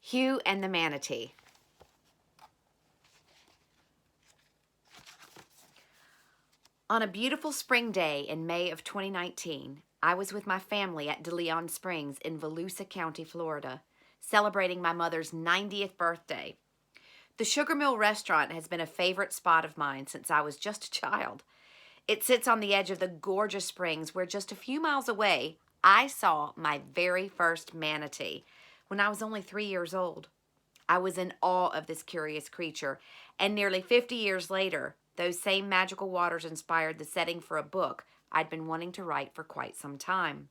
Hugh and the Manatee. On a beautiful spring day in May of 2019, I was with my family at De Leon Springs in Volusia County, Florida, celebrating my mother's 90th birthday. The Sugar Mill restaurant has been a favorite spot of mine since I was just a child. It sits on the edge of the gorgeous springs where just a few miles away, I saw my very first manatee when I was only 3 years old. I was in awe of this curious creature, and nearly 50 years later, those same magical waters inspired the setting for a book I'd been wanting to write for quite some time.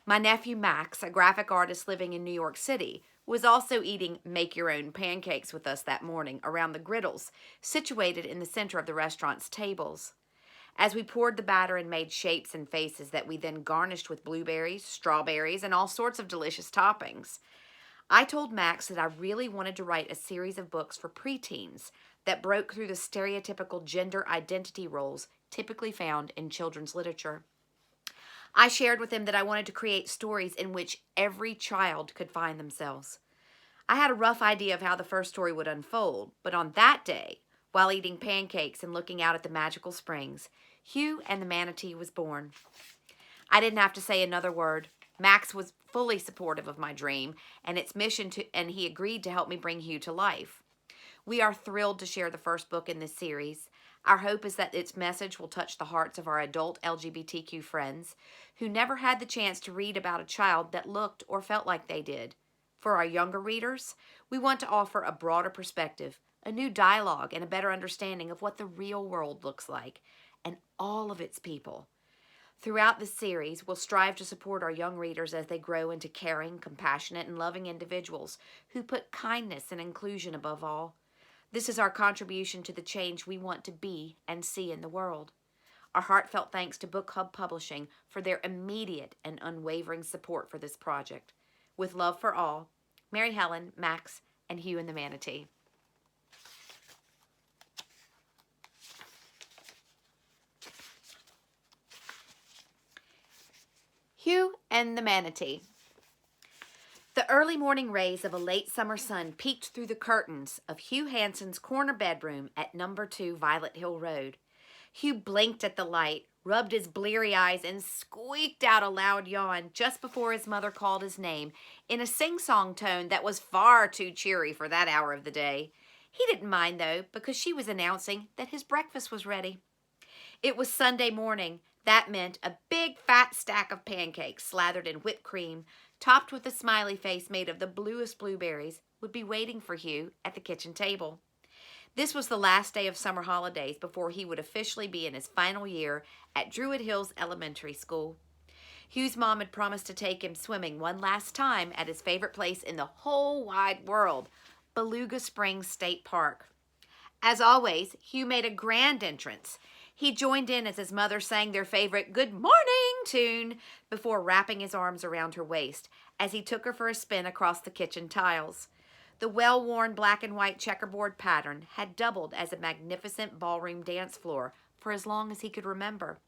My nephew Max, a graphic artist living in New York City, was also eating make-your-own pancakes with us that morning around the griddles situated in the center of the restaurant's tables. As we poured the batter and made shapes and faces that we then garnished with blueberries, strawberries, and all sorts of delicious toppings, I told Max that I really wanted to write a series of books for preteens that broke through the stereotypical gender identity roles typically found in children's literature. I shared with him that I wanted to create stories in which every child could find themselves. I had a rough idea of how the first story would unfold, but on that day, while eating pancakes and looking out at the magical springs, Hugh and the Manatee was born. I didn't have to say another word. Max was fully supportive of my dream and its mission, and he agreed to help me bring Hugh to life. We are thrilled to share the first book in this series. Our hope is that its message will touch the hearts of our adult LGBTQ friends who never had the chance to read about a child that looked or felt like they did. For our younger readers, we want to offer a broader perspective, a new dialogue, and a better understanding of what the real world looks like and all of its people. Throughout this series, we'll strive to support our young readers as they grow into caring, compassionate, and loving individuals who put kindness and inclusion above all. This is our contribution to the change we want to be and see in the world. Our heartfelt thanks to Book Hub Publishing for their immediate and unwavering support for this project. With love for all, Mary Helen, Max, and Hugh and the Manatee. Hugh and the Manatee. The early morning rays of a late summer sun peeked through the curtains of Hugh Hanson's corner bedroom at number 2 Violet Hill Road. Hugh blinked at the light, rubbed his bleary eyes, and squeaked out a loud yawn just before his mother called his name in a sing-song tone that was far too cheery for that hour of the day. He didn't mind, though, because she was announcing that his breakfast was ready. It was Sunday morning. That meant a big fat stack of pancakes slathered in whipped cream, topped with a smiley face made of the bluest blueberries, would be waiting for Hugh at the kitchen table. This was the last day of summer holidays before he would officially be in his final year at Druid Hills Elementary School. Hugh's mom had promised to take him swimming one last time at his favorite place in the whole wide world, Beluga Springs State Park. As always, Hugh made a grand entrance. He joined in as his mother sang their favorite Good Morning tune before wrapping his arms around her waist as he took her for a spin across the kitchen tiles. The well-worn black and white checkerboard pattern had doubled as a magnificent ballroom dance floor for as long as he could remember.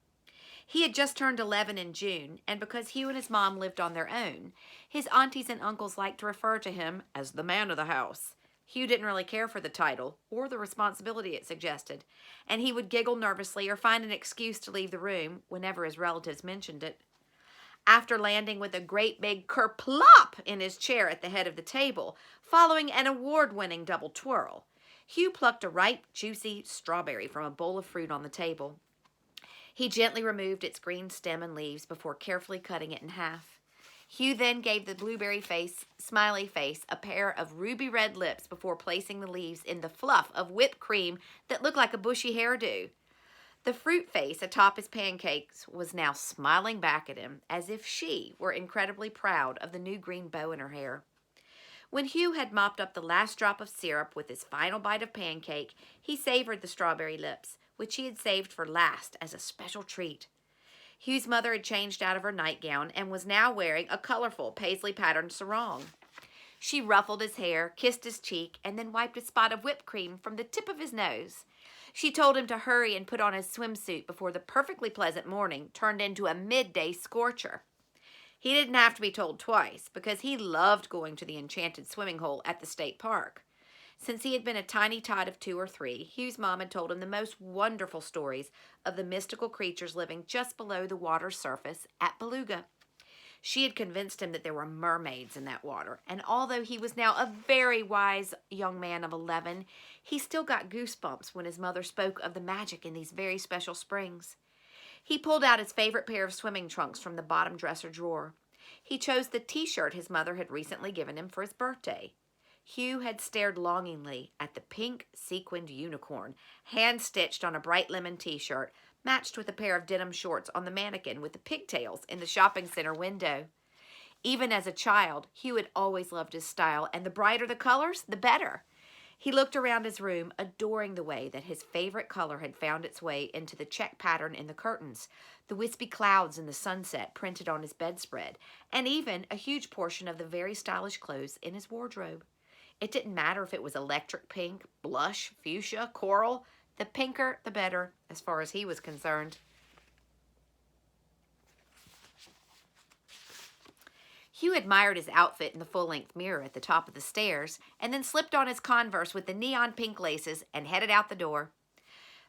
He had just turned 11 in June, and because Hugh and his mom lived on their own, his aunties and uncles liked to refer to him as the man of the house. Hugh didn't really care for the title or the responsibility it suggested, and he would giggle nervously or find an excuse to leave the room whenever his relatives mentioned it. After landing with a great big kerplop in his chair at the head of the table, following an award-winning double twirl, Hugh plucked a ripe, juicy strawberry from a bowl of fruit on the table. He gently removed its green stem and leaves before carefully cutting it in half. Hugh then gave the blueberry smiley face, a pair of ruby red lips before placing the leaves in the fluff of whipped cream that looked like a bushy hairdo. The fruit face atop his pancakes was now smiling back at him as if she were incredibly proud of the new green bow in her hair. When Hugh had mopped up the last drop of syrup with his final bite of pancake, he savored the strawberry lips, which he had saved for last as a special treat. Hugh's mother had changed out of her nightgown and was now wearing a colorful paisley-patterned sarong. She ruffled his hair, kissed his cheek, and then wiped a spot of whipped cream from the tip of his nose. She told him to hurry and put on his swimsuit before the perfectly pleasant morning turned into a midday scorcher. He didn't have to be told twice because he loved going to the enchanted swimming hole at the state park. Since he had been a tiny tot of 2 or 3, Hugh's mom had told him the most wonderful stories of the mystical creatures living just below the water's surface at Beluga. She had convinced him that there were mermaids in that water, and although he was now a very wise young man of 11, he still got goosebumps when his mother spoke of the magic in these very special springs. He pulled out his favorite pair of swimming trunks from the bottom dresser drawer. He chose the t-shirt his mother had recently given him for his birthday. Hugh had stared longingly at the pink sequined unicorn, hand-stitched on a bright lemon t-shirt, matched with a pair of denim shorts on the mannequin with the pigtails in the shopping center window. Even as a child, Hugh had always loved his style, and the brighter the colors, the better. He looked around his room, adoring the way that his favorite color had found its way into the check pattern in the curtains, the wispy clouds in the sunset printed on his bedspread, and even a huge portion of the very stylish clothes in his wardrobe. It didn't matter if it was electric pink, blush, fuchsia, coral. The pinker, the better, as far as he was concerned. Hugh admired his outfit in the full-length mirror at the top of the stairs, and then slipped on his Converse with the neon pink laces and headed out the door.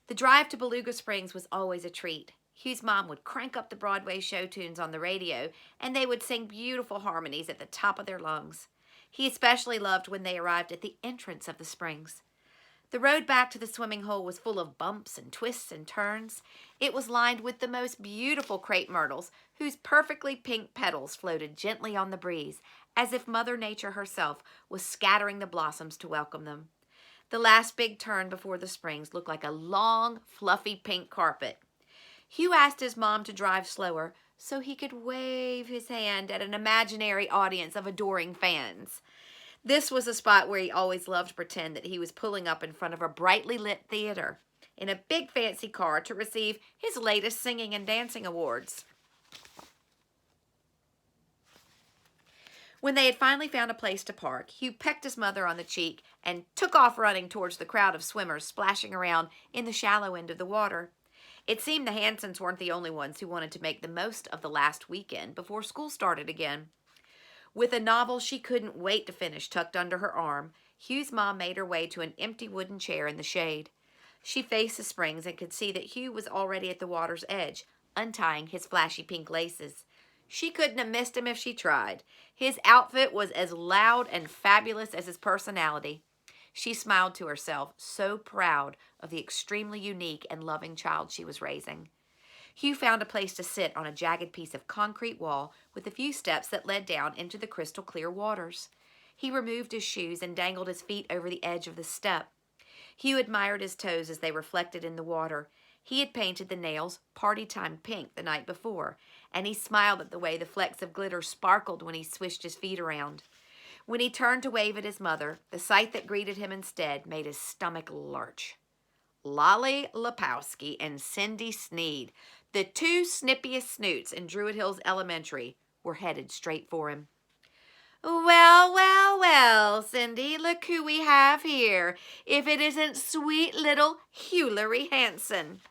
The drive to Beluga Springs was always a treat. Hugh's mom would crank up the Broadway show tunes on the radio, and they would sing beautiful harmonies at the top of their lungs. He especially loved when they arrived at the entrance of the springs. The road back to the swimming hole was full of bumps and twists and turns. It was lined with the most beautiful crepe myrtles, whose perfectly pink petals floated gently on the breeze, as if Mother Nature herself was scattering the blossoms to welcome them. The last big turn before the springs looked like a long, fluffy pink carpet. Hugh asked his mom to drive slower so he could wave his hand at an imaginary audience of adoring fans. This was a spot where he always loved to pretend that he was pulling up in front of a brightly lit theater in a big fancy car to receive his latest singing and dancing awards. When they had finally found a place to park, Hugh pecked his mother on the cheek and took off running towards the crowd of swimmers splashing around in the shallow end of the water. It seemed the Hansons weren't the only ones who wanted to make the most of the last weekend before school started again. With a novel she couldn't wait to finish tucked under her arm, Hugh's mom made her way to an empty wooden chair in the shade. She faced the springs and could see that Hugh was already at the water's edge, untying his flashy pink laces. She couldn't have missed him if she tried. His outfit was as loud and fabulous as his personality. She smiled to herself, so proud of the extremely unique and loving child she was raising. Hugh found a place to sit on a jagged piece of concrete wall with a few steps that led down into the crystal clear waters. He removed his shoes and dangled his feet over the edge of the step. Hugh admired his toes as they reflected in the water. He had painted the nails party-time pink the night before, and he smiled at the way the flecks of glitter sparkled when he swished his feet around. When he turned to wave at his mother, the sight that greeted him instead made his stomach lurch. Lolly Lapowski and Cindy Sneed, the two snippiest snoots in Druid Hills Elementary, were headed straight for him. Well, well, well, Cindy, look who we have here, if it isn't sweet little Hugh Hanson.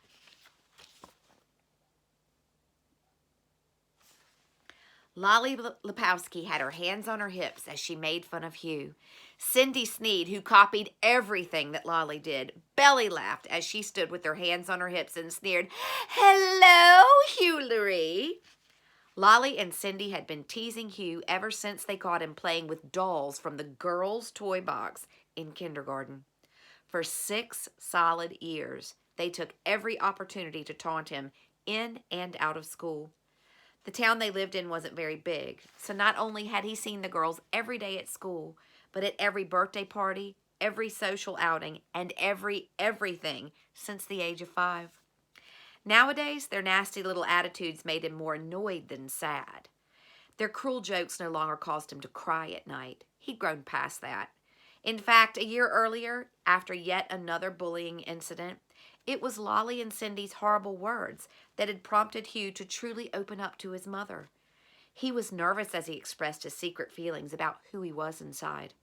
Lolly Lapowski had her hands on her hips as she made fun of Hugh. Cindy Sneed, who copied everything that Lolly did, belly laughed as she stood with her hands on her hips and sneered, "Hello, Hugh." Lolly and Cindy had been teasing Hugh ever since they caught him playing with dolls from the girls' toy box in kindergarten. For 6 solid years, they took every opportunity to taunt him in and out of school. The town they lived in wasn't very big, so not only had he seen the girls every day at school, but at every birthday party, every social outing, and everything since the age of 5. Nowadays, their nasty little attitudes made him more annoyed than sad. Their cruel jokes no longer caused him to cry at night. He'd grown past that. In fact, a year earlier, after yet another bullying incident, it was Lolly and Cindy's horrible words that had prompted Hugh to truly open up to his mother. He was nervous as he expressed his secret feelings about who he was inside.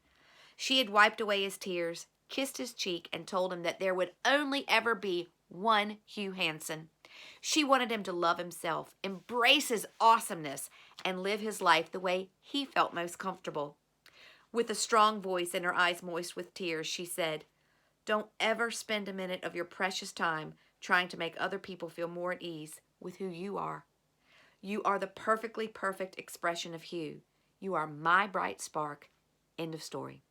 She had wiped away his tears, kissed his cheek, and told him that there would only ever be one Hugh Hansen. She wanted him to love himself, embrace his awesomeness, and live his life the way he felt most comfortable. With a strong voice and her eyes moist with tears, she said, "Don't ever spend a minute of your precious time trying to make other people feel more at ease with who you are. You are the perfectly perfect expression of Hugh. You are my bright spark." End of story.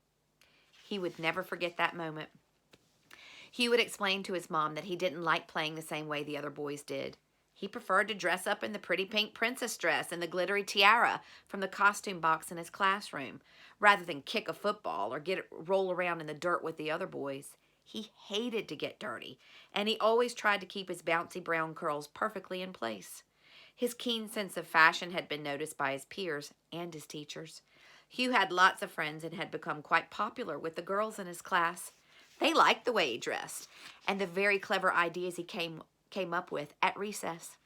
He would never forget that moment. Hugh would explain to his mom that he didn't like playing the same way the other boys did. He preferred to dress up in the pretty pink princess dress and the glittery tiara from the costume box in his classroom, rather than kick a football or roll around in the dirt with the other boys. He hated to get dirty, and he always tried to keep his bouncy brown curls perfectly in place. His keen sense of fashion had been noticed by his peers and his teachers. Hugh had lots of friends and had become quite popular with the girls in his class. They liked the way he dressed and the very clever ideas he came up with at recess.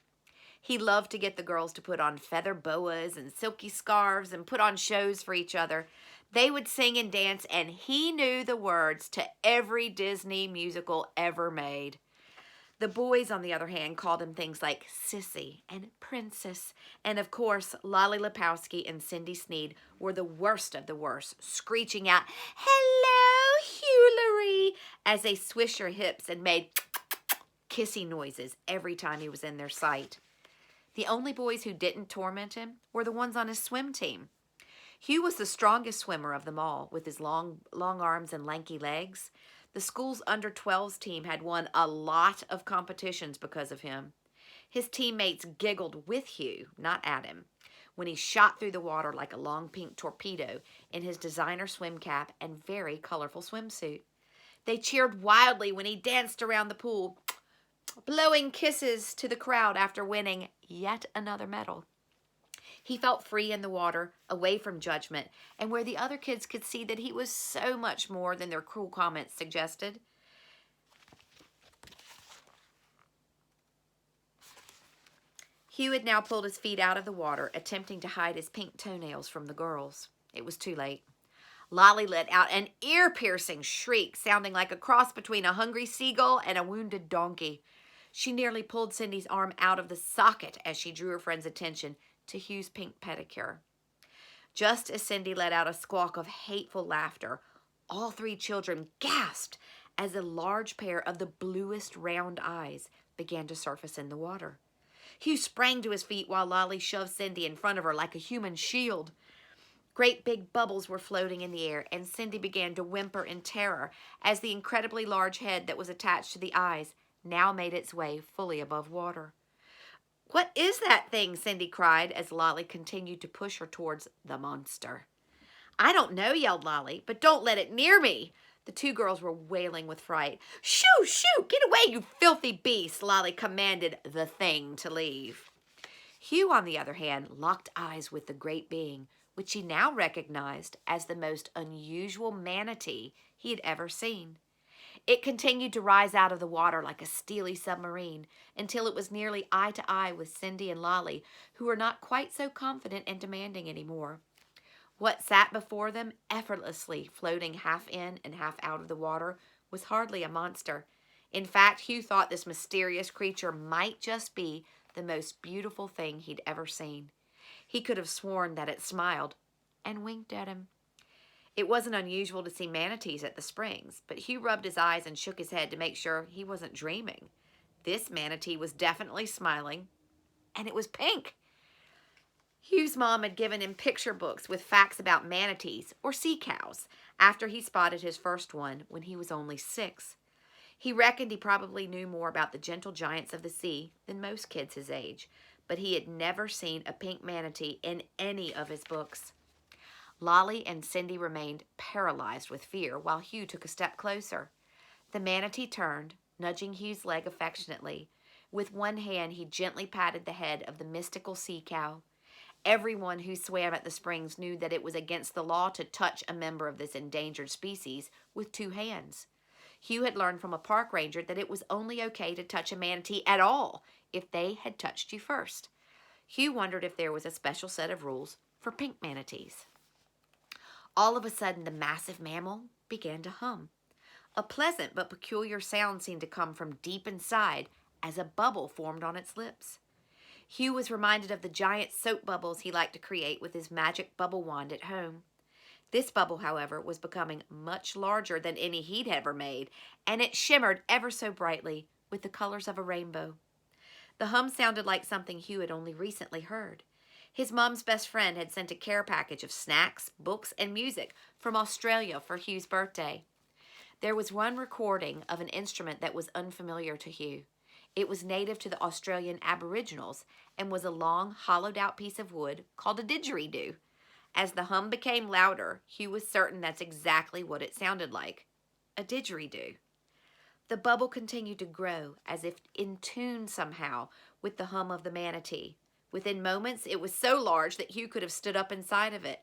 He loved to get the girls to put on feather boas and silky scarves and put on shows for each other. They would sing and dance, and he knew the words to every Disney musical ever made. The boys, on the other hand, called him things like Sissy and Princess. And of course, Lolly Lepowski and Cindy Sneed were the worst of the worst, screeching out, "Hello, Hughley," as they swished their hips and made kissy noises every time he was in their sight. The only boys who didn't torment him were the ones on his swim team. Hugh was the strongest swimmer of them all, with his long arms and lanky legs. The school's under-12s team had won a lot of competitions because of him. His teammates giggled with Hugh, not at him, when he shot through the water like a long pink torpedo in his designer swim cap and very colorful swimsuit. They cheered wildly when he danced around the pool, blowing kisses to the crowd after winning yet another medal. He felt free in the water, away from judgment, and where the other kids could see that he was so much more than their cruel comments suggested. Hugh had now pulled his feet out of the water, attempting to hide his pink toenails from the girls. It was too late. Lolly let out an ear-piercing shriek, sounding like a cross between a hungry seagull and a wounded donkey. She nearly pulled Cindy's arm out of the socket as she drew her friend's attention to Hugh's pink pedicure. Just as Cindy let out a squawk of hateful laughter, all three children gasped as a large pair of the bluest round eyes began to surface in the water. Hugh sprang to his feet while Lolly shoved Cindy in front of her like a human shield. Great big bubbles were floating in the air, and Cindy began to whimper in terror as the incredibly large head that was attached to the eyes now made its way fully above water. "What is that thing?" Cindy cried as Lolly continued to push her towards the monster. "I don't know," yelled Lolly, "but don't let it near me." The two girls were wailing with fright. "Shoo, shoo, get away, you filthy beast," Lolly commanded the thing to leave. Hugh, on the other hand, locked eyes with the great being, which he now recognized as the most unusual manatee he had ever seen. It continued to rise out of the water like a steely submarine until it was nearly eye to eye with Cindy and Lolly, who were not quite so confident and demanding anymore. What sat before them, effortlessly floating half in and half out of the water, was hardly a monster. In fact, Hugh thought this mysterious creature might just be the most beautiful thing he'd ever seen. He could have sworn that it smiled and winked at him. It wasn't unusual to see manatees at the springs, but Hugh rubbed his eyes and shook his head to make sure he wasn't dreaming. This manatee was definitely smiling, and it was pink. Hugh's mom had given him picture books with facts about manatees, or sea cows, after he spotted his first one when he was only 6. He reckoned he probably knew more about the gentle giants of the sea than most kids his age, but he had never seen a pink manatee in any of his books. Lolly and Cindy remained paralyzed with fear while Hugh took a step closer. The manatee turned, nudging Hugh's leg affectionately. With one hand, he gently patted the head of the mystical sea cow. Everyone who swam at the springs knew that it was against the law to touch a member of this endangered species with 2 hands. Hugh had learned from a park ranger that it was only okay to touch a manatee at all if they had touched you first. Hugh wondered if there was a special set of rules for pink manatees. All of a sudden, the massive mammal began to hum. A pleasant but peculiar sound seemed to come from deep inside as a bubble formed on its lips. Hugh was reminded of the giant soap bubbles he liked to create with his magic bubble wand at home. This bubble, however, was becoming much larger than any he'd ever made, and it shimmered ever so brightly with the colors of a rainbow. The hum sounded like something Hugh had only recently heard. His mom's best friend had sent a care package of snacks, books, and music from Australia for Hugh's birthday. There was one recording of an instrument that was unfamiliar to Hugh. It was native to the Australian Aboriginals and was a long, hollowed-out piece of wood called a didgeridoo. As the hum became louder, Hugh was certain that's exactly what it sounded like. A didgeridoo. The bubble continued to grow as if in tune somehow with the hum of the manatee. Within moments, it was so large that Hugh could have stood up inside of it.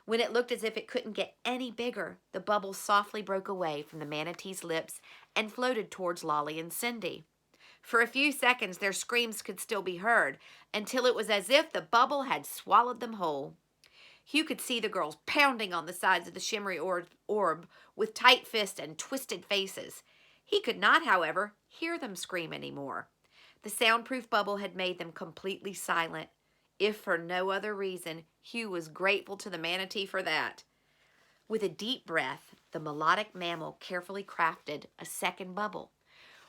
When it looked as if it couldn't get any bigger, the bubble softly broke away from the manatee's lips and floated towards Lolly and Cindy. For a few seconds, their screams could still be heard, until it was as if the bubble had swallowed them whole. Hugh could see the girls pounding on the sides of the shimmery orb with tight fists and twisted faces. He could not, however, hear them scream anymore. The soundproof bubble had made them completely silent. If for no other reason, Hugh was grateful to the manatee for that. With a deep breath, the melodic mammal carefully crafted a second bubble.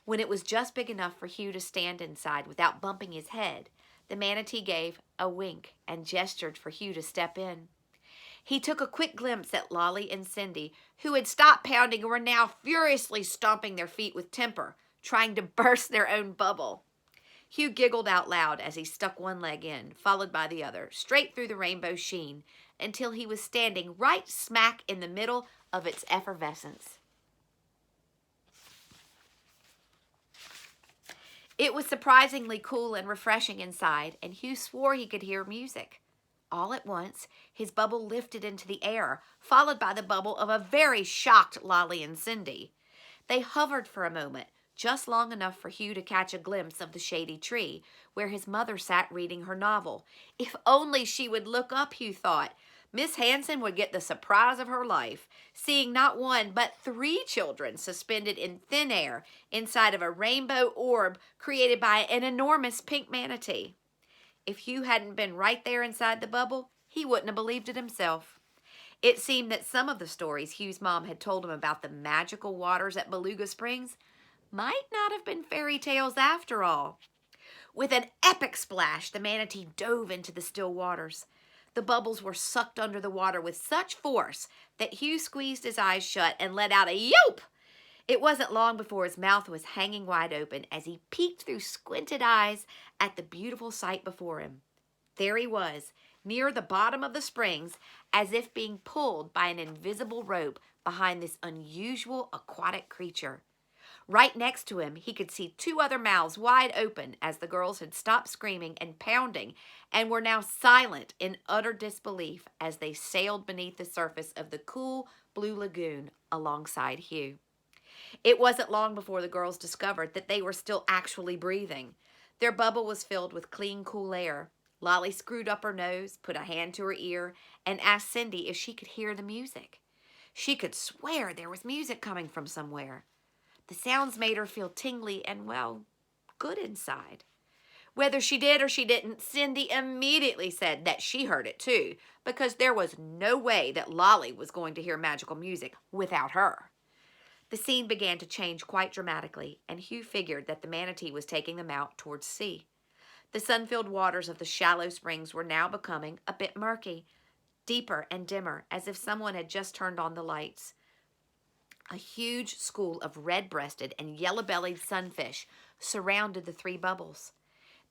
When it was just big enough for Hugh to stand inside without bumping his head, the manatee gave a wink and gestured for Hugh to step in. He took a quick glimpse at Lolly and Cindy, who had stopped pounding and were now furiously stomping their feet with temper, trying to burst their own bubble. Hugh giggled out loud as he stuck one leg in, followed by the other, straight through the rainbow sheen, until he was standing right smack in the middle of its effervescence. It was surprisingly cool and refreshing inside, and Hugh swore he could hear music. All at once, his bubble lifted into the air, followed by the bubble of a very shocked Lolly and Cindy. They hovered for a moment, just long enough for Hugh to catch a glimpse of the shady tree, where his mother sat reading her novel. If only she would look up, Hugh thought. Miss Hanson would get the surprise of her life, seeing not one but 3 children suspended in thin air inside of a rainbow orb created by an enormous pink manatee. If Hugh hadn't been right there inside the bubble, he wouldn't have believed it himself. It seemed that some of the stories Hugh's mom had told him about the magical waters at Beluga Springs might not have been fairy tales after all. With an epic splash, the manatee dove into the still waters. The bubbles were sucked under the water with such force that Hugh squeezed his eyes shut and let out a yelp. It wasn't long before his mouth was hanging wide open as he peeked through squinted eyes at the beautiful sight before him. There he was, near the bottom of the springs, as if being pulled by an invisible rope behind this unusual aquatic creature. Right next to him, he could see 2 other mouths wide open as the girls had stopped screaming and pounding and were now silent in utter disbelief as they sailed beneath the surface of the cool blue lagoon alongside Hugh. It wasn't long before the girls discovered that they were still actually breathing. Their bubble was filled with clean, cool air. Lolly screwed up her nose, put a hand to her ear, and asked Cindy if she could hear the music. She could swear there was music coming from somewhere. The sounds made her feel tingly and, well, good inside. Whether she did or she didn't, Cindy immediately said that she heard it too, because there was no way that Lolly was going to hear magical music without her. The scene began to change quite dramatically, and Hugh figured that the manatee was taking them out towards sea. The sun-filled waters of the shallow springs were now becoming a bit murky, deeper and dimmer, as if someone had just turned on the lights. A huge school of red-breasted and yellow-bellied sunfish surrounded the 3 bubbles.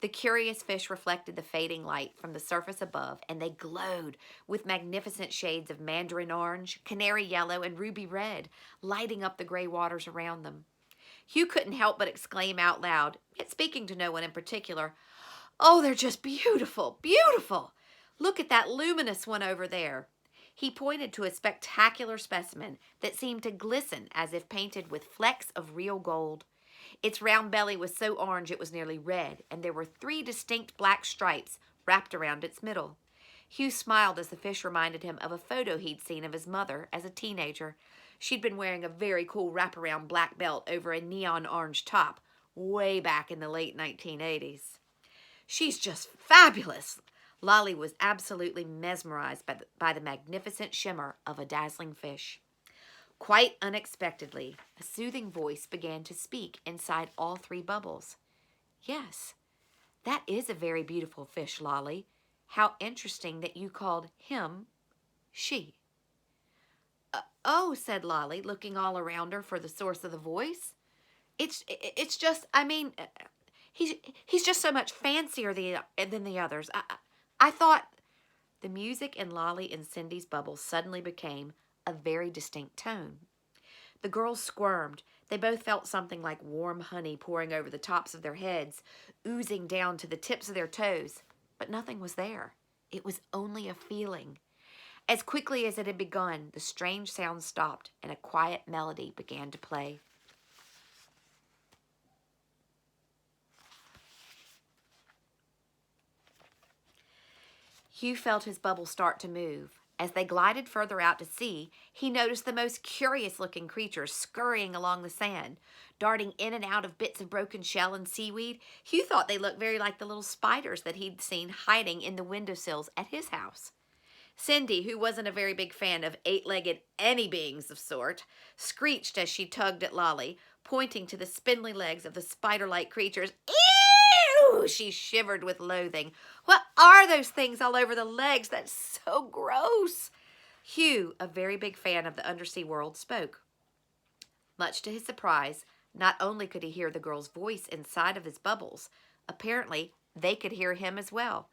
The curious fish reflected the fading light from the surface above, and they glowed with magnificent shades of mandarin orange, canary yellow, and ruby red, lighting up the gray waters around them. Hugh couldn't help but exclaim out loud, yet speaking to no one in particular, "Oh, they're just beautiful, beautiful! Look at that luminous one over there." He pointed to a spectacular specimen that seemed to glisten as if painted with flecks of real gold. Its round belly was so orange it was nearly red, and there were 3 distinct black stripes wrapped around its middle. Hugh smiled as the fish reminded him of a photo he'd seen of his mother as a teenager. She'd been wearing a very cool wraparound black belt over a neon orange top way back in the late 1980s. "She's just fabulous!" Lolly was absolutely mesmerized by the magnificent shimmer of a dazzling fish. Quite unexpectedly, a soothing voice began to speak inside all three bubbles. "Yes, that is a very beautiful fish, Lolly. How interesting that you called him she." "Oh," said Lolly, looking all around her for the source of the voice. It's just, I mean, he's just so much fancier than the others. I thought." The music in Lolly and Cindy's bubbles suddenly became a very distinct tone. The girls squirmed. They both felt something like warm honey pouring over the tops of their heads, oozing down to the tips of their toes. But nothing was there. It was only a feeling. As quickly as it had begun, the strange sound stopped and a quiet melody began to play. Hugh felt his bubble start to move. As they glided further out to sea, he noticed the most curious-looking creatures scurrying along the sand, darting in and out of bits of broken shell and seaweed. Hugh thought they looked very like the little spiders that he'd seen hiding in the windowsills at his house. Cindy, who wasn't a very big fan of eight-legged any beings of sort, screeched as she tugged at Lolly, pointing to the spindly legs of the spider-like creatures. "Ew!" She shivered with loathing. "What are those things all over the legs? That's so gross." Hugh, a very big fan of the undersea world, spoke. Much to his surprise, not only could he hear the girl's voice inside of his bubbles, apparently they could hear him as well.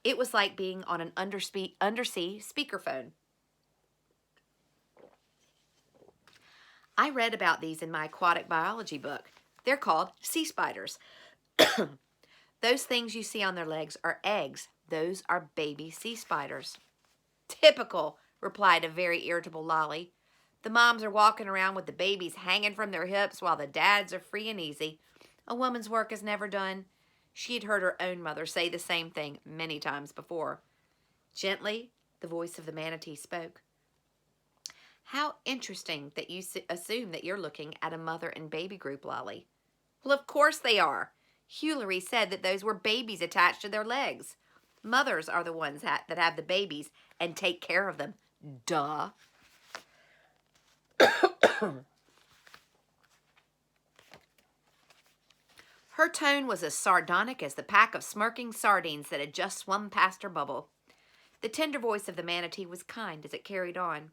It was like being on an undersea speakerphone. "I read about these in my aquatic biology book. They're called sea spiders. Those things you see on their legs are eggs. Those are baby sea spiders." "Typical," replied a very irritable Lolly. "The moms are walking around with the babies hanging from their hips while the dads are free and easy. A woman's work is never done." She had heard her own mother say the same thing many times before. Gently, the voice of the manatee spoke. "How interesting that you assume that you're looking at a mother and baby group, Lolly." "Well, of course they are. Hugh said that those were babies attached to their legs. Mothers are the ones that have the babies and take care of them. Duh." Her tone was as sardonic as the pack of smirking sardines that had just swum past her bubble. The tender voice of the manatee was kind as it carried on.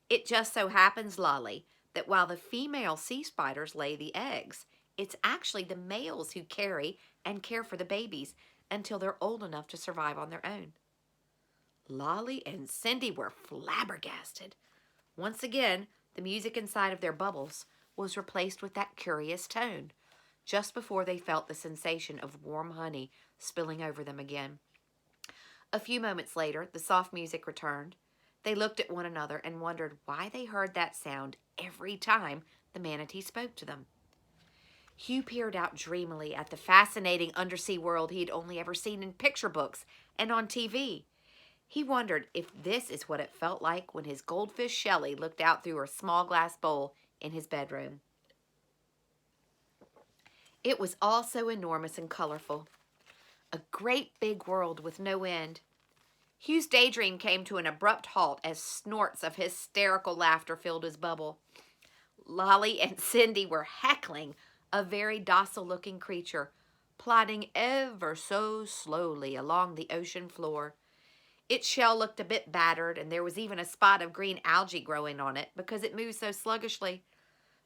"It just so happens, Lolly, that while the female sea spiders lay the eggs, it's actually the males who carry and care for the babies until they're old enough to survive on their own." Lolly and Cindy were flabbergasted. Once again, the music inside of their bubbles was replaced with that curious tone, just before they felt the sensation of warm honey spilling over them again. A few moments later, the soft music returned. They looked at one another and wondered why they heard that sound every time the manatee spoke to them. Hugh peered out dreamily at the fascinating undersea world he'd only ever seen in picture books and on TV. He wondered if this is what it felt like when his goldfish Shelley looked out through her small glass bowl in his bedroom. It was all so enormous and colorful. A great big world with no end. Hugh's daydream came to an abrupt halt as snorts of hysterical laughter filled his bubble. Lolly and Cindy were heckling a very docile-looking creature, plodding ever so slowly along the ocean floor. Its shell looked a bit battered, and there was even a spot of green algae growing on it because it moved so sluggishly.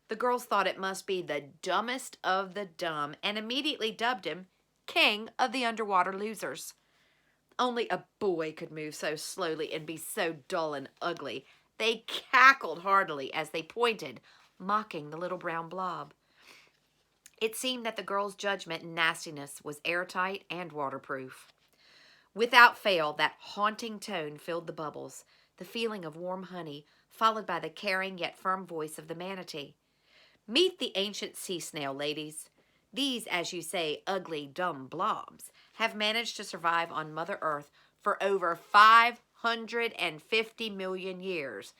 The girls thought it must be the dumbest of the dumb and immediately dubbed him King of the Underwater Losers. Only a boy could move so slowly and be so dull and ugly. They cackled heartily as they pointed, mocking the little brown blob. It seemed that the girls' judgment and nastiness was airtight and waterproof. Without fail, that haunting tone filled the bubbles, the feeling of warm honey, followed by the caring yet firm voice of the manatee. "Meet the ancient sea snail, ladies. These, as you say, ugly, dumb blobs have managed to survive on Mother Earth for over 550 million years.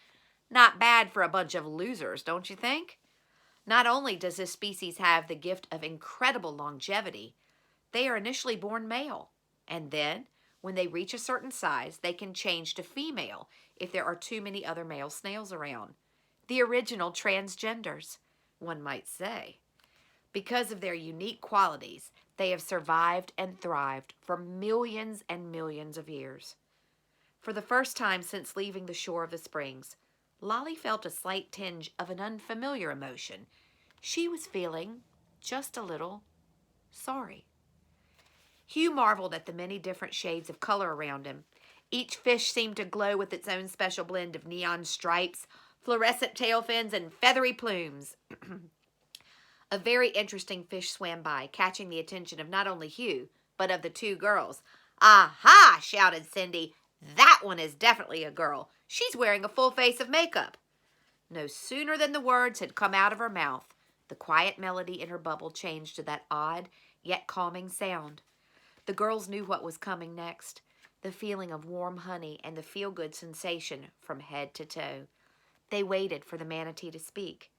Not bad for a bunch of losers, don't you think? Not only does this species have the gift of incredible longevity, they are initially born male, and then, when they reach a certain size, they can change to female if there are too many other male snails around. The original transgenders, one might say. Because of their unique qualities, they have survived and thrived for millions and millions of years. For the first time since leaving the shore of the springs, Lolly felt a slight tinge of an unfamiliar emotion. She was feeling just a little sorry. Hugh marveled at the many different shades of color around him. Each fish seemed to glow with its own special blend of neon stripes, fluorescent tail fins, and feathery plumes. A very interesting fish swam by, catching the attention of not only Hugh, but of the two girls. "Aha!" shouted Cindy. "That one is definitely a girl. She's wearing a full face of makeup." No sooner than the words had come out of her mouth, the quiet melody in her bubble changed to that odd yet calming sound. The girls knew what was coming next, the feeling of warm honey and the feel-good sensation from head to toe. They waited for the manatee to speak.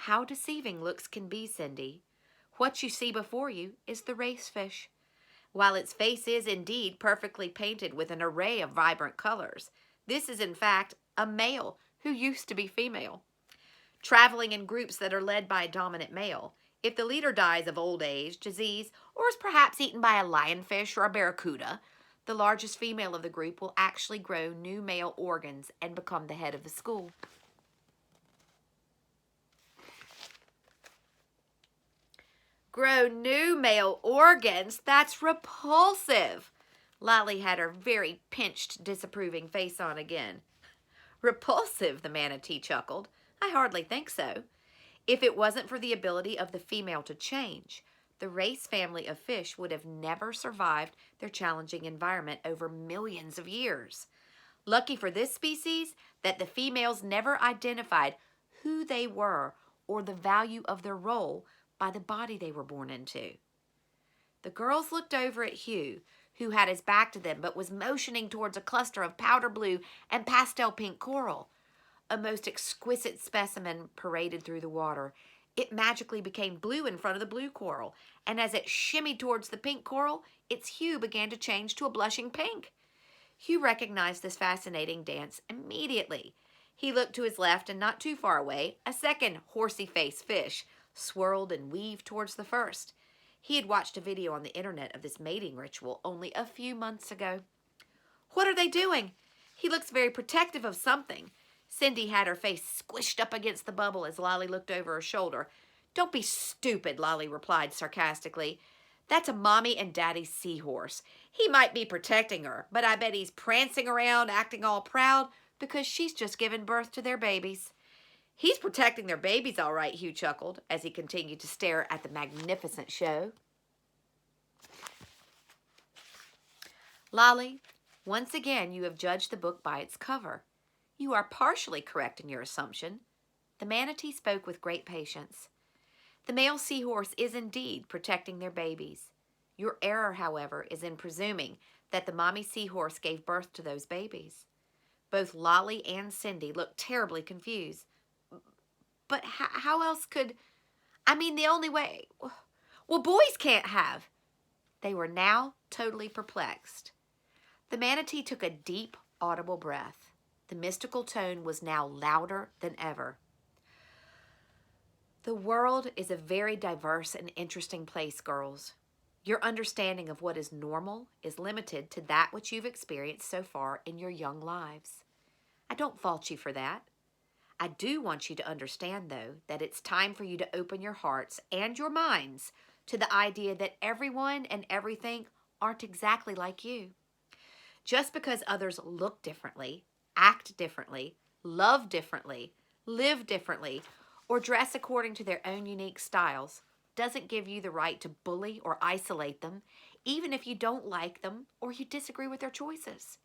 "How deceiving looks can be, Cindy. What you see before you is the race fish. While its face is indeed perfectly painted with an array of vibrant colors, this is in fact a male who used to be female. Traveling in groups that are led by a dominant male, if the leader dies of old age, disease, or is perhaps eaten by a lionfish or a barracuda, the largest female of the group will actually grow new male organs and become the head of the school." Grow new male organs? That's repulsive. Lolly had her very pinched, disapproving face on again. "Repulsive," the manatee chuckled. "I hardly think so. If it wasn't for the ability of the female to change, the race family of fish would have never survived their challenging environment over millions of years. Lucky for this species that the females never identified who they were or the value of their role by the body they were born into." The girls looked over at Hugh, who had his back to them but was motioning towards a cluster of powder blue and pastel pink coral. A most exquisite specimen paraded through the water. It magically became blue in front of the blue coral, and as it shimmied towards the pink coral, its hue began to change to a blushing pink. Hugh recognized this fascinating dance immediately. He looked to his left, and not too far away, a second horsey-faced fish swirled and weaved towards the first. He had watched a video on the internet of this mating ritual only a few months ago. "What are they doing? He looks very protective of something." Cindy had her face squished up against the bubble as Lolly looked over her shoulder. "Don't be stupid," Lolly replied sarcastically. "That's a mommy and daddy's seahorse. He might be protecting her, but I bet he's prancing around, acting all proud, because she's just given birth to their babies." "He's protecting their babies, all right," Hugh chuckled as he continued to stare at the magnificent show. "Lolly, once again you have judged the book by its cover. You are partially correct in your assumption." The manatee spoke with great patience. "The male seahorse is indeed protecting their babies. Your error, however, is in presuming that the mommy seahorse gave birth to those babies." Both Lolly and Cindy looked terribly confused. "But how else could... the only way... Well, boys can't have..." They were now totally perplexed. The manatee took a deep, audible breath. The mystical tone was now louder than ever. "The world is a very diverse and interesting place, girls. Your understanding of what is normal is limited to that which you've experienced so far in your young lives. I don't fault you for that. I do want you to understand, though, that it's time for you to open your hearts and your minds to the idea that everyone and everything aren't exactly like you. Just because others look differently, act differently, love differently, live differently, or dress according to their own unique styles doesn't give you the right to bully or isolate them, even if you don't like them or you disagree with their choices.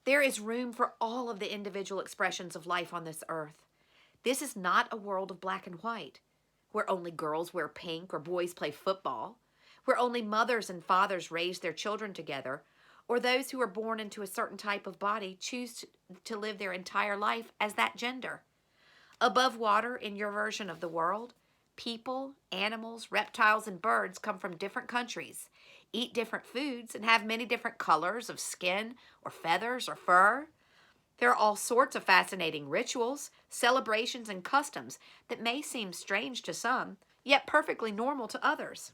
There is room for all of the individual expressions of life on this earth. This is not a world of black and white, where only girls wear pink or boys play football, where only mothers and fathers raise their children together, or those who are born into a certain type of body choose to live their entire life as that gender. Above water, in your version of the world, people, animals, reptiles, and birds come from different countries, eat different foods, and have many different colors of skin or feathers or fur. There are all sorts of fascinating rituals, celebrations, and customs that may seem strange to some, yet perfectly normal to others.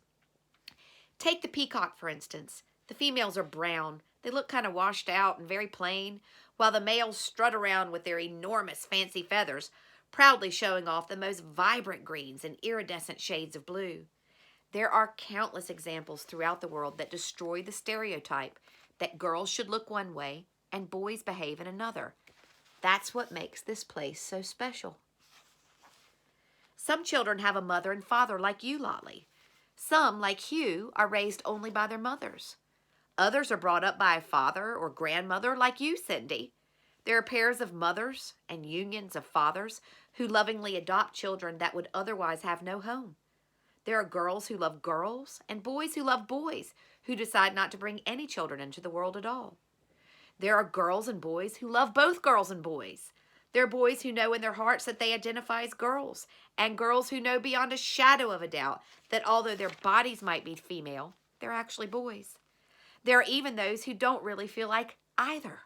Take the peacock, for instance. The females are brown. They look kind of washed out and very plain, while the males strut around with their enormous fancy feathers, proudly showing off the most vibrant greens and iridescent shades of blue. There are countless examples throughout the world that destroy the stereotype that girls should look one way and boys behave in another. That's what makes this place so special. Some children have a mother and father like you, Lolly. Some, like Hugh, are raised only by their mothers. Others are brought up by a father or grandmother like you, Cindy. There are pairs of mothers and unions of fathers who lovingly adopt children that would otherwise have no home. There are girls who love girls and boys who love boys who decide not to bring any children into the world at all. There are girls and boys who love both girls and boys. There are boys who know in their hearts that they identify as girls, and girls who know beyond a shadow of a doubt that although their bodies might be female, they're actually boys. There are even those who don't really feel like either.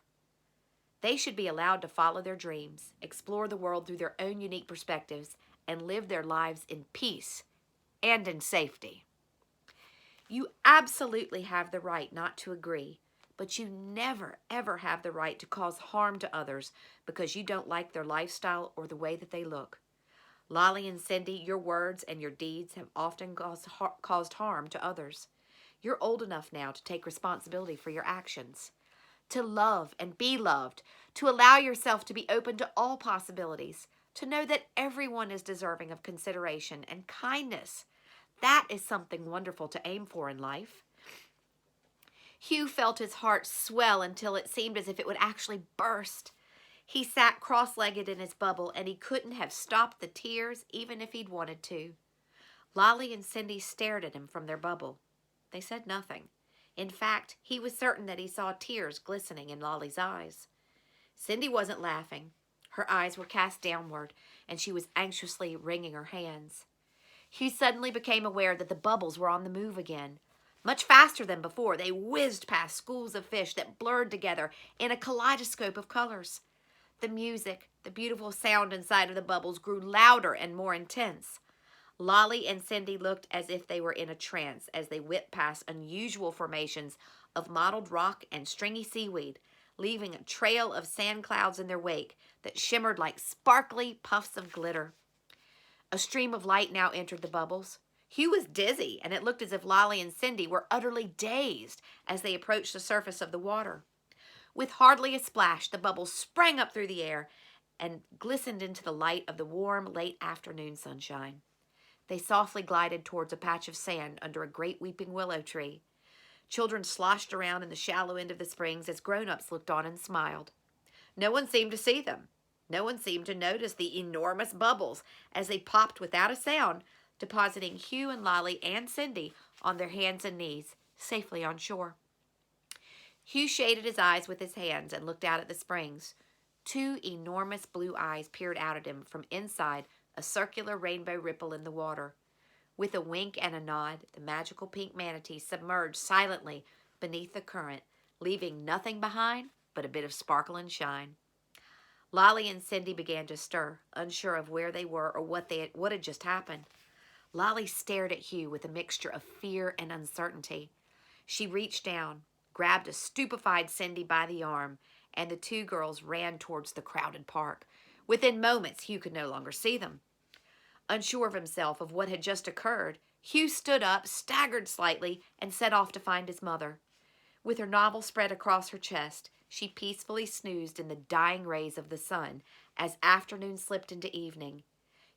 They should be allowed to follow their dreams, explore the world through their own unique perspectives, and live their lives in peace and in safety. You absolutely have the right not to agree, but you never, ever have the right to cause harm to others because you don't like their lifestyle or the way that they look. Lolly and Cindy, your words and your deeds have often caused harm to others. You're old enough now to take responsibility for your actions, to love and be loved, to allow yourself to be open to all possibilities, to know that everyone is deserving of consideration and kindness. That is something wonderful to aim for in life. Hugh felt his heart swell until it seemed as if it would actually burst. He sat cross-legged in his bubble, and he couldn't have stopped the tears even if he'd wanted to. Lolly and Cindy stared at him from their bubble. They said nothing. In fact, he was certain that he saw tears glistening in Lolly's eyes. Cindy wasn't laughing. Her eyes were cast downward, and she was anxiously wringing her hands. Hugh suddenly became aware that the bubbles were on the move again. Much faster than before, they whizzed past schools of fish that blurred together in a kaleidoscope of colors. The music, the beautiful sound inside of the bubbles grew louder and more intense. Lolly and Cindy looked as if they were in a trance as they whipped past unusual formations of mottled rock and stringy seaweed, leaving a trail of sand clouds in their wake that shimmered like sparkly puffs of glitter. A stream of light now entered the bubbles. Hugh was dizzy, and it looked as if Lolly and Cindy were utterly dazed as they approached the surface of the water. With hardly a splash, the bubbles sprang up through the air and glistened into the light of the warm, late afternoon sunshine. They softly glided towards a patch of sand under a great weeping willow tree. Children sloshed around in the shallow end of the springs as grown-ups looked on and smiled. No one seemed to see them. No one seemed to notice the enormous bubbles as they popped without a sound, depositing Hugh and Lolly and Cindy on their hands and knees, safely on shore. Hugh shaded his eyes with his hands and looked out at the springs. Two enormous blue eyes peered out at him from inside a circular rainbow ripple in the water. With a wink and a nod, the magical pink manatee submerged silently beneath the current, leaving nothing behind but a bit of sparkle and shine. Lolly and Cindy began to stir, unsure of where they were or what had just happened. Lolly stared at Hugh with a mixture of fear and uncertainty. She reached down, grabbed a stupefied Cindy by the arm, and the two girls ran towards the crowded park. Within moments, Hugh could no longer see them. Unsure of himself of what had just occurred, Hugh stood up, staggered slightly, and set off to find his mother. With her novel spread across her chest, she peacefully snoozed in the dying rays of the sun as afternoon slipped into evening.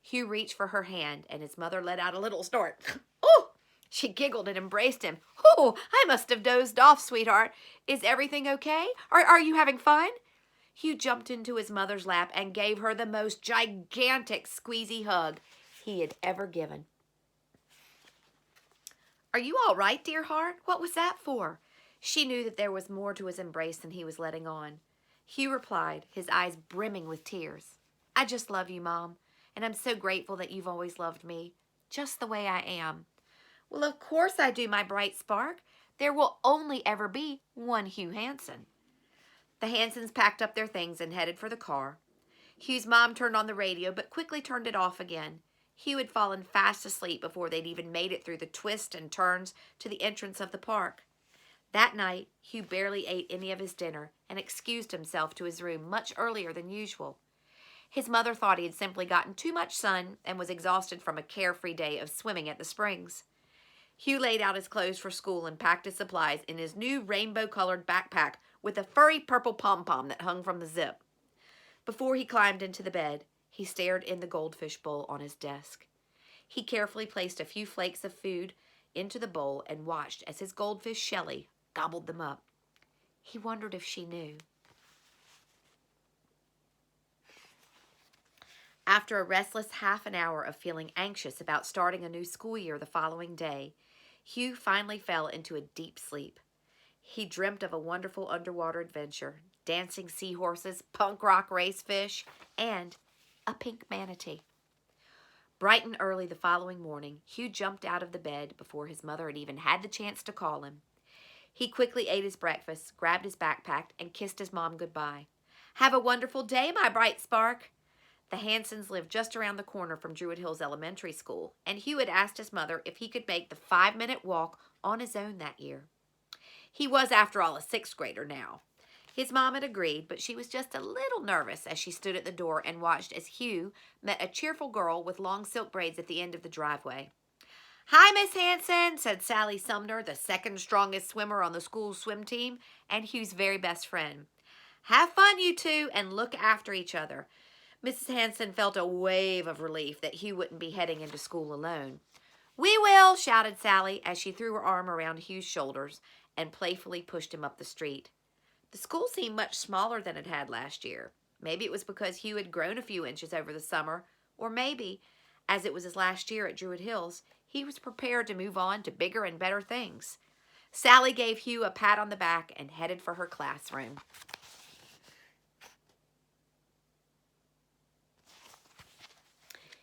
Hugh reached for her hand, and his mother let out a little snort. "Oh!" She giggled and embraced him. "Oh, I must have dozed off, sweetheart. Is everything okay? Are you having fun?" Hugh jumped into his mother's lap and gave her the most gigantic squeezy hug he had ever given. "Are you all right, dear heart? What was that for?" She knew that there was more to his embrace than he was letting on. Hugh replied, his eyes brimming with tears. "I just love you, Mom, and I'm so grateful that you've always loved me, just the way I am." "Well, of course I do, my bright spark. There will only ever be one Hugh Hansen." The Hansens packed up their things and headed for the car. Hugh's mom turned on the radio, but quickly turned it off again. Hugh had fallen fast asleep before they'd even made it through the twists and turns to the entrance of the park. That night, Hugh barely ate any of his dinner and excused himself to his room much earlier than usual. His mother thought he had simply gotten too much sun and was exhausted from a carefree day of swimming at the springs. Hugh laid out his clothes for school and packed his supplies in his new rainbow-colored backpack with a furry purple pom-pom that hung from the zip. Before he climbed into the bed, he stared in the goldfish bowl on his desk. He carefully placed a few flakes of food into the bowl and watched as his goldfish Shelley gobbled them up. He wondered if she knew. After a restless half an hour of feeling anxious about starting a new school year the following day, Hugh finally fell into a deep sleep. He dreamt of a wonderful underwater adventure, dancing seahorses, punk rock race fish, and a pink manatee. Bright and early the following morning, Hugh jumped out of the bed before his mother had even had the chance to call him. He quickly ate his breakfast, grabbed his backpack, and kissed his mom goodbye. "Have a wonderful day, my bright spark." The Hansens lived just around the corner from Druid Hills Elementary School, and Hugh had asked his mother if he could make the 5-minute walk on his own that year. He was, after all, a 6th grader now. His mom had agreed, but she was just a little nervous as she stood at the door and watched as Hugh met a cheerful girl with long silk braids at the end of the driveway. "Hi, Miss Hansen," said Sally Sumner, the second strongest swimmer on the school's swim team and Hugh's very best friend. "Have fun, you two, and look after each other." Mrs. Hansen felt a wave of relief that Hugh wouldn't be heading into school alone. "We will," shouted Sally as she threw her arm around Hugh's shoulders and playfully pushed him up the street. The school seemed much smaller than it had last year. Maybe it was because Hugh had grown a few inches over the summer, or maybe, as it was his last year at Druid Hills, he was prepared to move on to bigger and better things. Sally gave Hugh a pat on the back and headed for her classroom.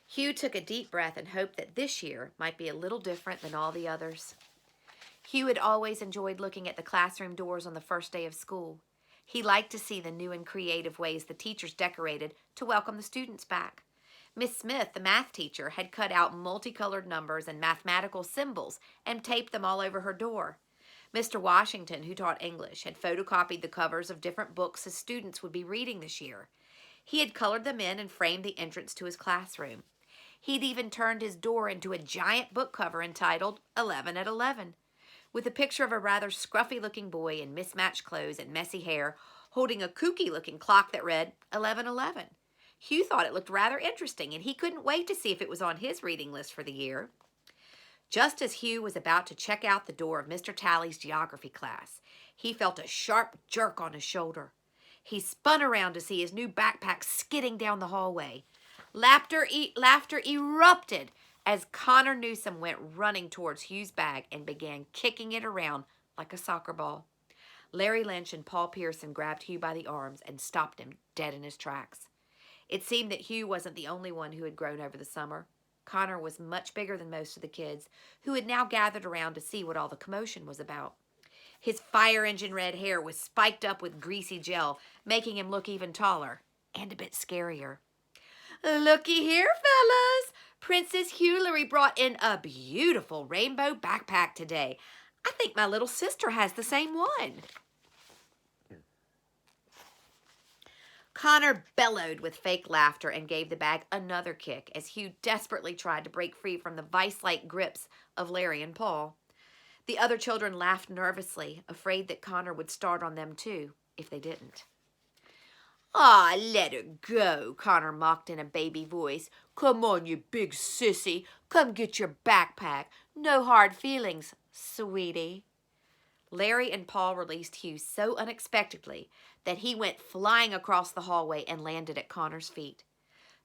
Hugh took a deep breath and hoped that this year might be a little different than all the others. Hugh had always enjoyed looking at the classroom doors on the first day of school. He liked to see the new and creative ways the teachers decorated to welcome the students back. Miss Smith, the math teacher, had cut out multicolored numbers and mathematical symbols and taped them all over her door. Mr. Washington, who taught English, had photocopied the covers of different books his students would be reading this year. He had colored them in and framed the entrance to his classroom. He'd even turned his door into a giant book cover entitled 11 at 11, with a picture of a rather scruffy-looking boy in mismatched clothes and messy hair holding a kooky-looking clock that read 11:11. Hugh thought it looked rather interesting, and he couldn't wait to see if it was on his reading list for the year. Just as Hugh was about to check out the door of Mr. Talley's geography class, he felt a sharp jerk on his shoulder. He spun around to see his new backpack skidding down the hallway. Laughter erupted as Connor Newsom went running towards Hugh's bag and began kicking it around like a soccer ball. Larry Lynch and Paul Pearson grabbed Hugh by the arms and stopped him dead in his tracks. It seemed that Hugh wasn't the only one who had grown over the summer. Connor was much bigger than most of the kids, who had now gathered around to see what all the commotion was about. His fire engine red hair was spiked up with greasy gel, making him look even taller and a bit scarier. "Looky here, fellas. Princess Hughley brought in a beautiful rainbow backpack today. I think my little sister has the same one." Connor bellowed with fake laughter and gave the bag another kick as Hugh desperately tried to break free from the vice-like grips of Larry and Paul. The other children laughed nervously, afraid that Connor would start on them too if they didn't. "Aw, let her go," Connor mocked in a baby voice. "Come on, you big sissy. Come get your backpack. No hard feelings, sweetie." Larry and Paul released Hugh so unexpectedly that he went flying across the hallway and landed at Connor's feet.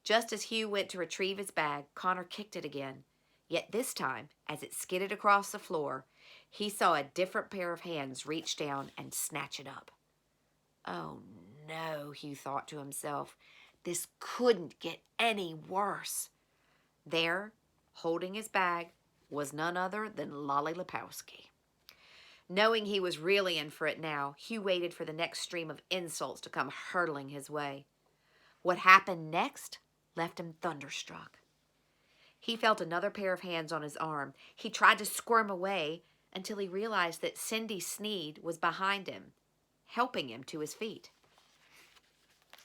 Just as Hugh went to retrieve his bag, Connor kicked it again. Yet this time, as it skidded across the floor, He saw a different pair of hands reach down and snatch it up. Oh no, Hugh thought to himself. This couldn't get any worse. There, holding his bag, was none other than Lolly Lepowski. Knowing he was really in for it now, Hugh waited for the next stream of insults to come hurtling his way. What happened next left him thunderstruck. He felt another pair of hands on his arm. He tried to squirm away until he realized that Cindy Sneed was behind him, helping him to his feet.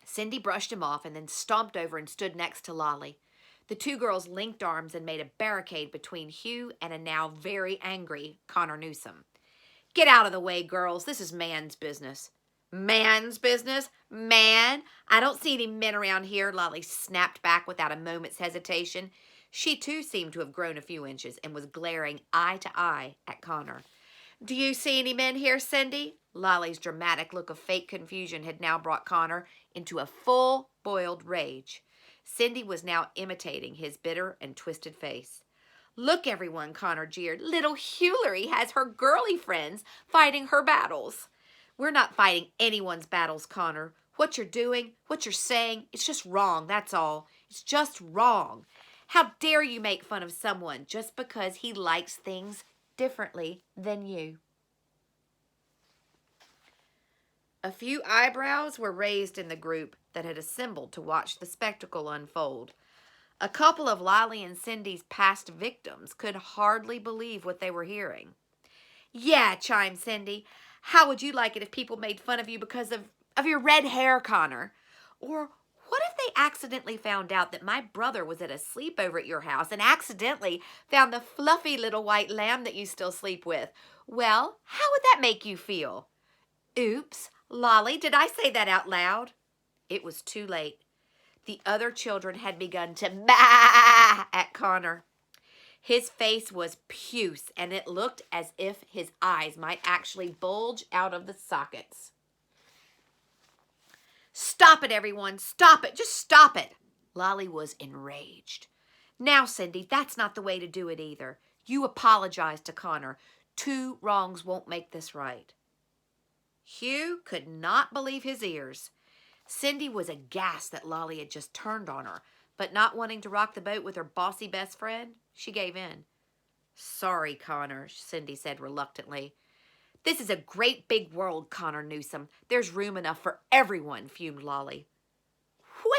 Cindy brushed him off and then stomped over and stood next to Lolly. The two girls linked arms and made a barricade between Hugh and a now very angry Connor Newsom. Get out of the way, girls. This is man's business. Man's business? Man? I don't see any men around here, Lolly snapped back without a moment's hesitation. She too seemed to have grown a few inches and was glaring eye to eye at Connor. Do you see any men here, Cindy? Lolly's dramatic look of fake confusion had now brought Connor into a full-boiled rage. Cindy was now imitating his bitter and twisted face. Look, everyone, Connor jeered. Little Hughley has her girly friends fighting her battles. We're not fighting anyone's battles, Connor. What you're doing, what you're saying, it's just wrong, that's all. It's just wrong. How dare you make fun of someone just because he likes things differently than you? A few eyebrows were raised in the group that had assembled to watch the spectacle unfold. A couple of Lolly and Cindy's past victims could hardly believe what they were hearing. Yeah, chimed Cindy. How would you like it if people made fun of you because of your red hair, Connor? Or what if they accidentally found out that my brother was at a sleepover at your house and accidentally found the fluffy little white lamb that you still sleep with? Well, how would that make you feel? Oops, Lolly, did I say that out loud? It was too late. The other children had begun to bah at Connor. His face was puce, and it looked as if his eyes might actually bulge out of the sockets. Stop it, everyone. Stop it. Just stop it. Lolly was enraged. Now, Cindy, that's not the way to do it either. You apologize to Connor. 2 wrongs won't make this right. Hugh could not believe his ears. Cindy was aghast that Lolly had just turned on her, but not wanting to rock the boat with her bossy best friend, she gave in. Sorry, Connor, Cindy said reluctantly. This is a great big world, Connor Newsom. There's room enough for everyone, fumed Lolly.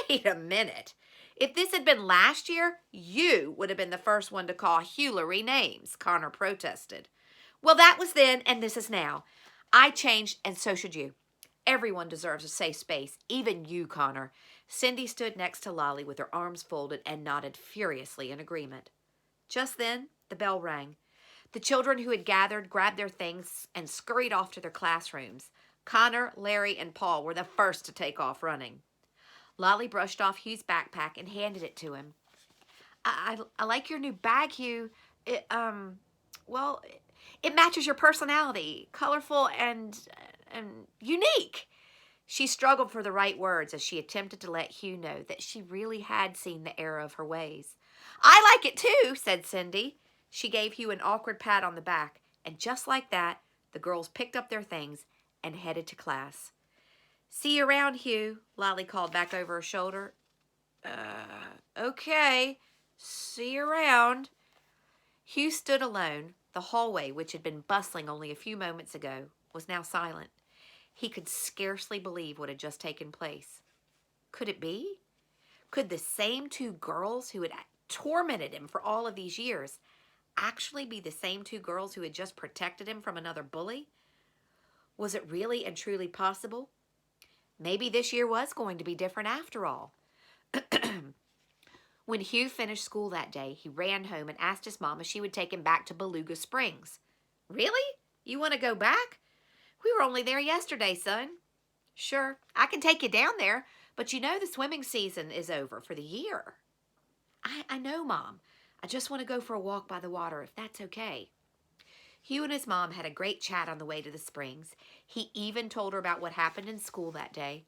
Wait a minute. If this had been last year, you would have been the first one to call Hughley names, Connor protested. Well, that was then, and this is now. I changed, and so should you. Everyone deserves a safe space, even you, Connor. Cindy stood next to Lolly with her arms folded and nodded furiously in agreement. Just then, the bell rang. The children who had gathered grabbed their things and scurried off to their classrooms. Connor, Larry, and Paul were the first to take off running. Lolly brushed off Hugh's backpack and handed it to him. I like your new bag, Hugh. It matches your personality. Colorful and unique. She struggled for the right words as she attempted to let Hugh know that she really had seen the error of her ways. I like it too, said Cindy. She gave Hugh an awkward pat on the back, and just like that, the girls picked up their things and headed to class. See you around, Hugh, Lolly called back over her shoulder. Okay. See you around. Hugh stood alone. The hallway, which had been bustling only a few moments ago, was now silent. He could scarcely believe what had just taken place. Could it be? Could the same 2 girls who had tormented him for all of these years actually be the same 2 girls who had just protected him from another bully? Was it really and truly possible? Maybe this year was going to be different after all. When Hugh finished school that day, he ran home and asked his mom if she would take him back to Beluga Springs. Really? You want to go back? We were only there yesterday, son. Sure, I can take you down there, but you know the swimming season is over for the year. I know, Mom. I just want to go for a walk by the water, if that's okay. Hugh and his mom had a great chat on the way to the springs. He even told her about what happened in school that day.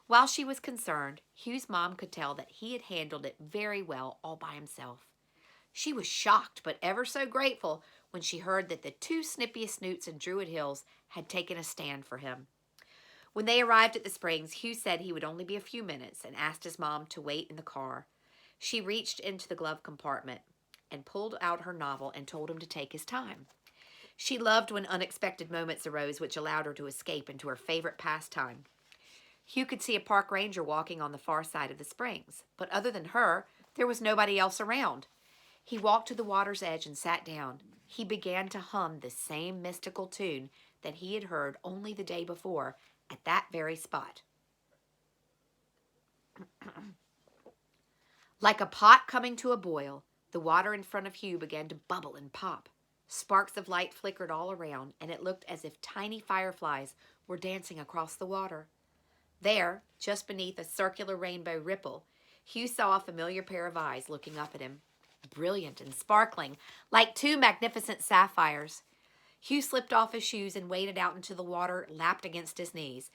While she was concerned, Hugh's mom could tell that he had handled it very well all by himself. She was shocked but ever so grateful when she heard that the two snippiest newts in Druid Hills had taken a stand for him. When they arrived at the springs, Hugh said he would only be a few minutes and asked his mom to wait in the car. She reached into the glove compartment and pulled out her novel and told him to take his time. She loved when unexpected moments arose which allowed her to escape into her favorite pastime. Hugh could see a park ranger walking on the far side of the springs, but other than her, there was nobody else around. He walked to the water's edge and sat down. He began to hum the same mystical tune that he had heard only the day before at that very spot. Like a pot coming to a boil, the water in front of Hugh began to bubble and pop. Sparks of light flickered all around, and it looked as if tiny fireflies were dancing across the water. There, just beneath a circular rainbow ripple, Hugh saw a familiar pair of eyes looking up at him, brilliant and sparkling, like two magnificent sapphires. Hugh slipped off his shoes and waded out into the water, lapped against his knees.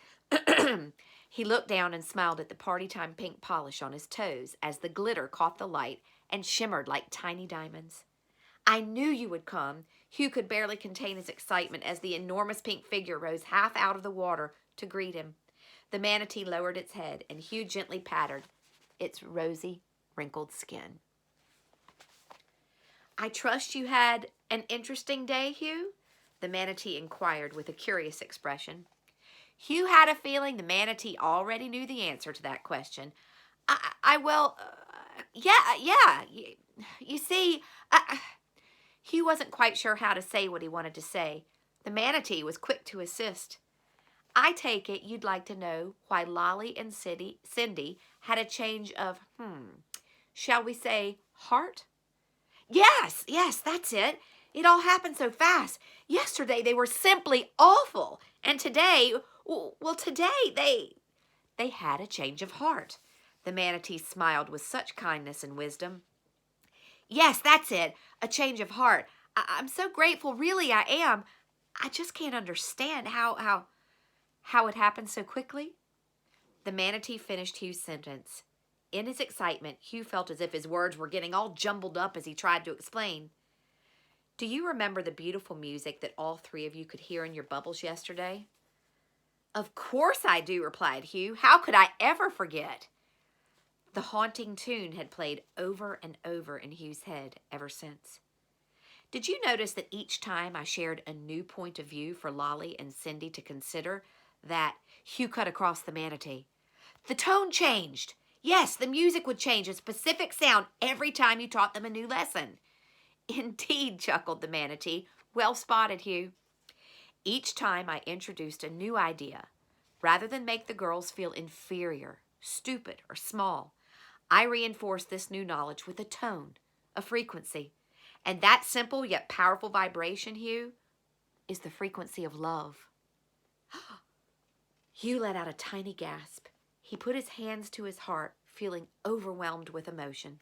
He looked down and smiled at the party-time pink polish on his toes as the glitter caught the light and shimmered like tiny diamonds. I knew you would come. Hugh could barely contain his excitement as the enormous pink figure rose half out of the water to greet him. The manatee lowered its head, and Hugh gently patted its rosy, wrinkled skin. I trust you had an interesting day, Hugh? The manatee inquired with a curious expression. Hugh had a feeling the manatee already knew the answer to that question. Yeah. You see, Hugh wasn't quite sure how to say what he wanted to say. The manatee was quick to assist. I take it you'd like to know why Lolly and Cindy had a change of, shall we say, heart? Yes, that's it. It all happened so fast. Yesterday they were simply awful. And today, they had a change of heart. The manatee smiled with such kindness and wisdom. Yes, that's it. A change of heart. I'm so grateful. Really, I am. I just can't understand how it happened so quickly. The manatee finished Hugh's sentence. In his excitement, Hugh felt as if his words were getting all jumbled up as he tried to explain. Do you remember the beautiful music that all three of you could hear in your bubbles yesterday? Of course I do, replied Hugh. How could I ever forget? The haunting tune had played over and over in Hugh's head ever since. Did you notice that each time I shared a new point of view for Lolly and Cindy to consider, that Hugh cut across the manatee? The tone changed. Yes, the music would change a specific sound every time you taught them a new lesson. Indeed, chuckled the manatee. Well spotted, Hugh. Each time I introduced a new idea, rather than make the girls feel inferior, stupid, or small, I reinforced this new knowledge with a tone, a frequency. And that simple yet powerful vibration, Hugh, is the frequency of love. Hugh let out a tiny gasp. He put his hands to his heart, feeling overwhelmed with emotion.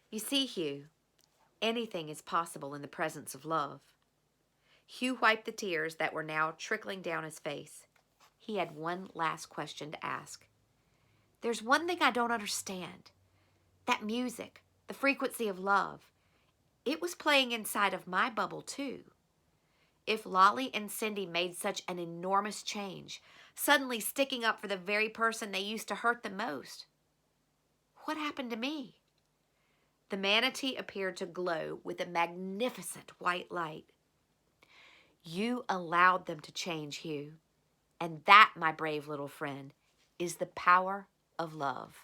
You see, Hugh, anything is possible in the presence of love. Hugh wiped the tears that were now trickling down his face. He had one last question to ask. There's one thing I don't understand. That music, the frequency of love, it was playing inside of my bubble too. If Lolly and Cindy made such an enormous change, suddenly sticking up for the very person they used to hurt the most, what happened to me? The manatee appeared to glow with a magnificent white light. You allowed them to change, Hugh. And that, my brave little friend, is the power of love.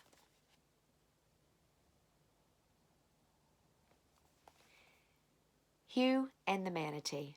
Hugh and the Manatee.